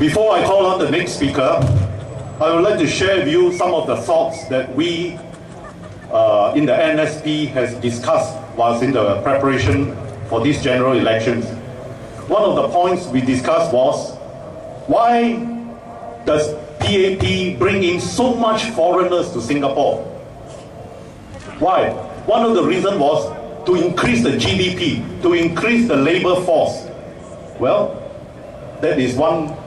Before I call on the next speaker, I would like to share with you some of the thoughts that we in the NSP has discussed whilst in the preparation for these general elections. One of the points we discussed was, why does PAP bring in so much foreigners to Singapore? Why? One of the reasons was to increase the GDP, to increase the labor force. Well, that is one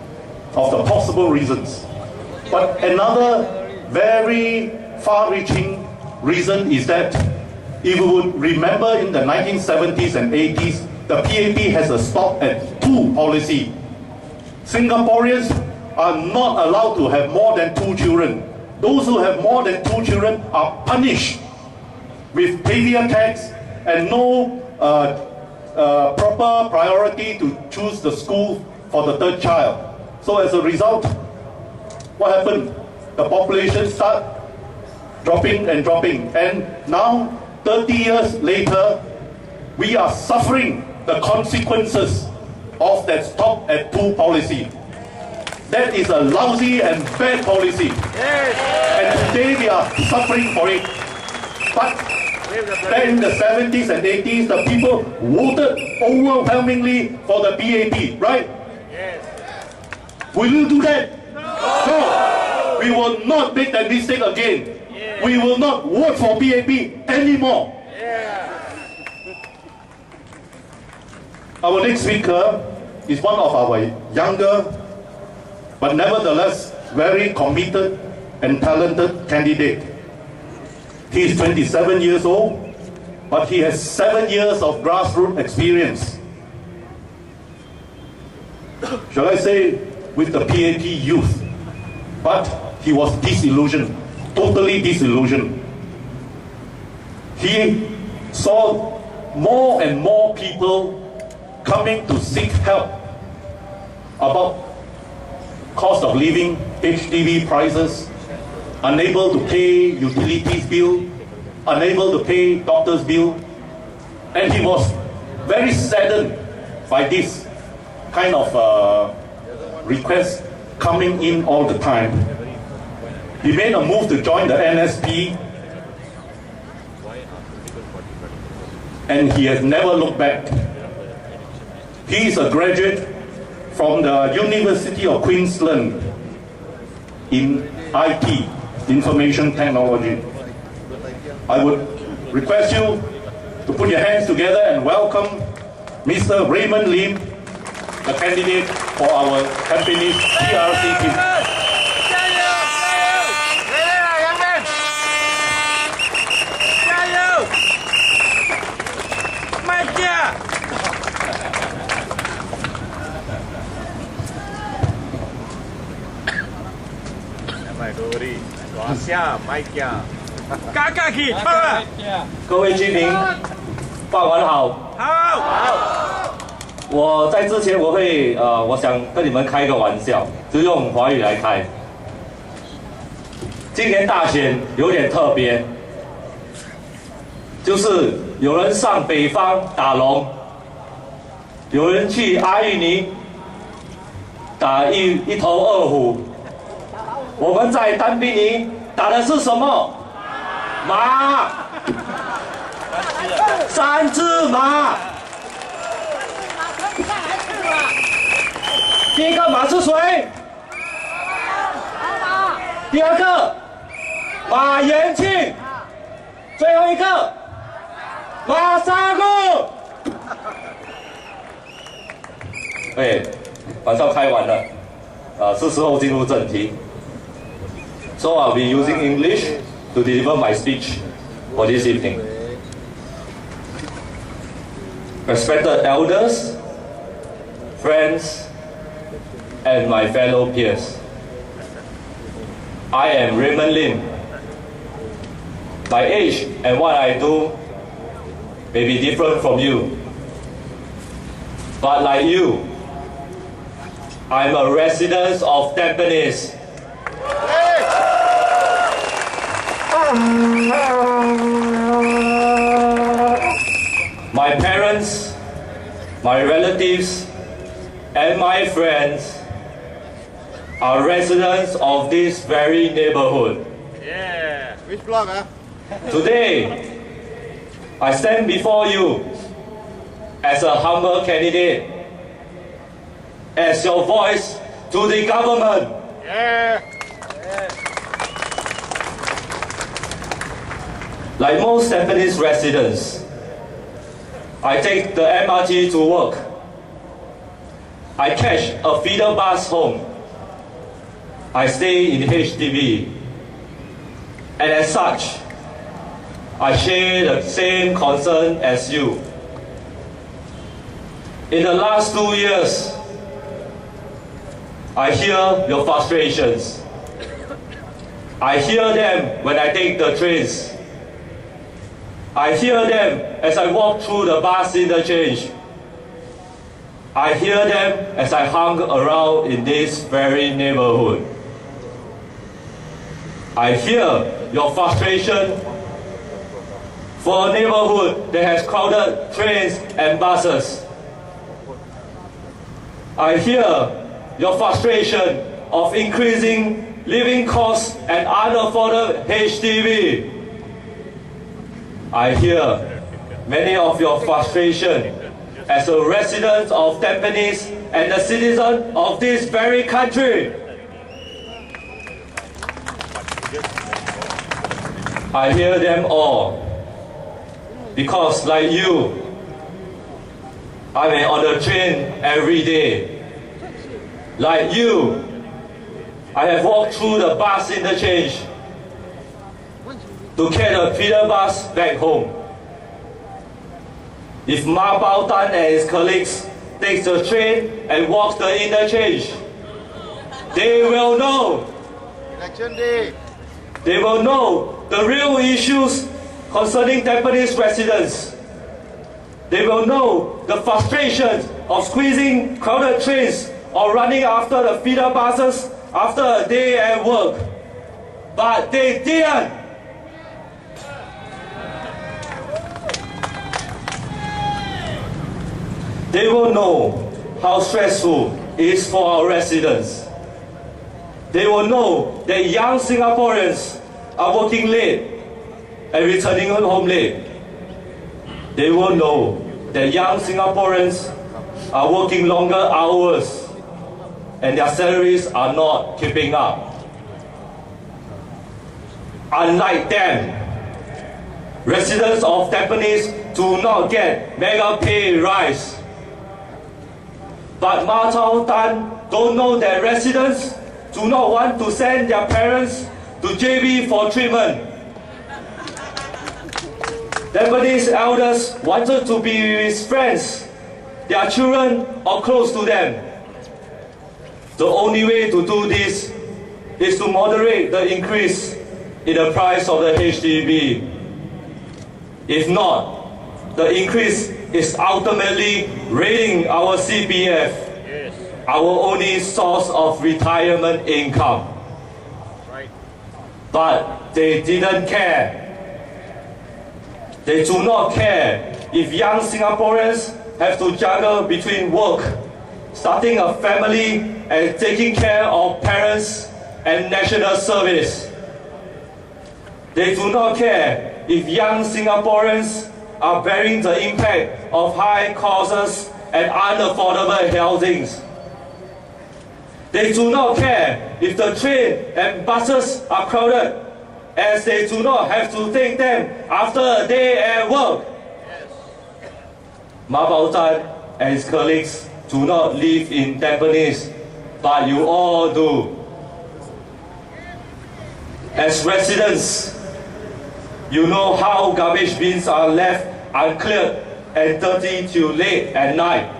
of the possible reasons. But another very far-reaching reason is that, if you would remember, in the 1970s and 80s, the PAP has a stop at two policy. Singaporeans are not allowed to have more than 2 children. Those who have more than 2 children are punished with heavier tax and no proper priority to choose the school for the third child. So as a result, what happened? The population started dropping and dropping. And now, 30 years later, we are suffering the consequences of that stop at 2 policy. That is a lousy and bad policy. Yes. And today we are suffering for it. But back in the 70s and 80s, the people voted overwhelmingly for the PAP, right? Yes. Will you do that? No. We will not make that mistake again. Yeah. We will not vote for PAP anymore. Yeah. Our next speaker is one of our younger, but nevertheless very committed and talented candidate. He is 27 years old, but he has 7 years of grassroots experience. Shall I say, with the PAP youth. But he was disillusioned, totally disillusioned. He saw more and more people coming to seek help about cost of living, HDB prices, unable to pay utilities bill, unable to pay doctor's bill. And he was very saddened by this kind of requests coming in all the time. He made a move to join the NSP, and he has never looked back. He is a graduate from the University of Queensland in IT, Information Technology. I would request you to put your hands together and welcome Mr. Raymond Lim, the candidate for our Tampines GRC team.各位居民，傍晚好。好。我在之前我想跟你们开个玩笑，就用华语来开。今年大选有点特别，就是有人上北方打龙，有人去阿育尼打一头二虎。我们在丹宾尼打的是什么？马，3只马。第一个马是谁？第二个马延庆，最后一个马沙路。玩笑开完了，是时候进入正题。So I'll be using English to deliver my speech for this evening. Respected elders, friends, and my fellow peers, I am Raymond Lim. My age and what I do may be different from you, but like you, I'm a resident of Tampines. My parents, my relatives, and my friends are residents of this very neighborhood. Yeah. Which block, huh? Today, I stand before you as a humble candidate, as your voice to the government. Yeah. Like most Tampines residents, I take the MRT to work. I catch a feeder bus home. I stay in HDB. And as such, I share the same concern as you. In the last 2 years, I hear your frustrations. I hear them when I take the trains. I hear them as I walk through the bus interchange. I hear them as I hung around in this very neighborhood. I hear your frustration for a neighborhood that has crowded trains and buses. I hear your frustration of increasing living costs and unaffordable HDB. I hear many of your frustration as a resident of Tampines and a citizen of this very country. I hear them all because, like you, I'm on the train every day. Like you, I have walked through the bus interchange to catch a feeder bus back home. If Ma Bao Tan and his colleagues takes the train and walks the interchange, they will know. Election day. They will know the real issues concerning Tampines residents. They will know the frustration of squeezing crowded trains or running after the feeder buses after a day at work. But they didn't. They will know how stressful it is for our residents. They will know that young Singaporeans are working late and returning home late. They will know that young Singaporeans are working longer hours and their salaries are not keeping up. Unlike them, residents of Tampines do not get mega pay rise. But Ma Chao Tan don't know that residents do not want to send their parents to JB for treatment. Tampines elders wanted to be with his friends, their children, or close to them. The only way to do this is to moderate the increase in the price of the HDB. If not, the increase is ultimately raiding our CPF, our only source of retirement income. Right. But they didn't care. They do not care if young Singaporeans have to juggle between work, starting a family, and taking care of parents and national service. They do not care if young Singaporeans are bearing the impact of high costs and unaffordable housing. They do not care if the train and buses are crowded, as they do not have to take them after a day at work. Ma Bao Tan and his colleagues do not live in Tampines, but you all do. As residents, you know how garbage bins are left uncleared and dirty till late at night.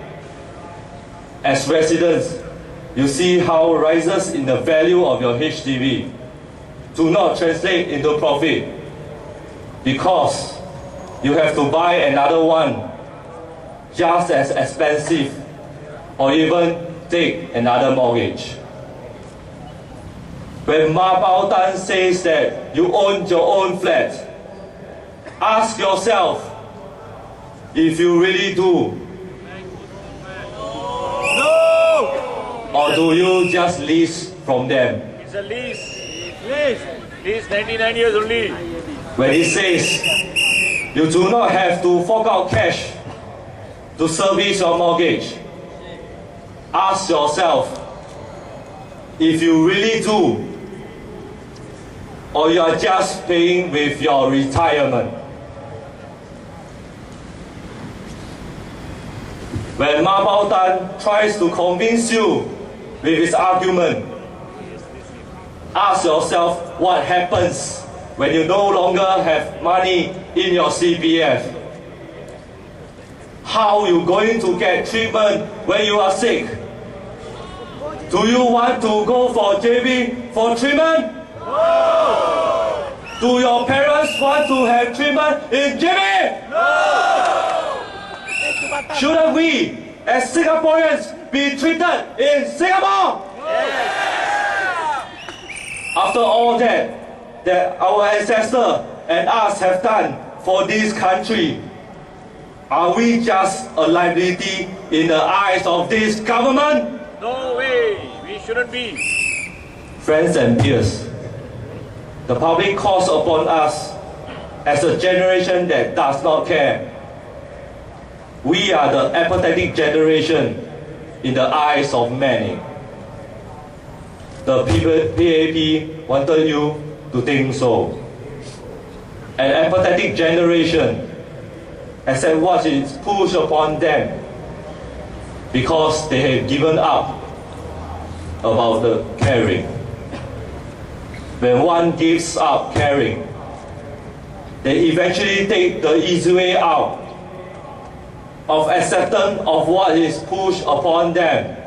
As residents, you see how rises in the value of your HDB do not translate into profit because you have to buy another one just as expensive or even take another mortgage. When Ma Bao Tan says that you own your own flat, ask yourself if you really do. No! Or do you just lease from them? It's a lease. Lease 99 years only. When it says you do not have to fork out cash to service your mortgage, ask yourself if you really do, or you are just paying with your retirement. When Ma Baotan tries to convince you with his argument, ask yourself what happens when you no longer have money in your CPF. How you going to get treatment when you are sick? Do you want to go for JB for treatment? No! Do your parents want to have treatment in JB? No! Shouldn't we, as Singaporeans, be treated in Singapore? Yes. After all that our ancestors and us have done for this country, are we just a liability in the eyes of this government? No way. We shouldn't be. Friends and peers, the public calls upon us as a generation that does not care. We are the apathetic generation in the eyes of many. The PAP wanted you to think so. An apathetic generation accept what is pushed upon them because they have given up about the caring. When one gives up caring, they eventually take the easy way out of acceptance of what is pushed upon them.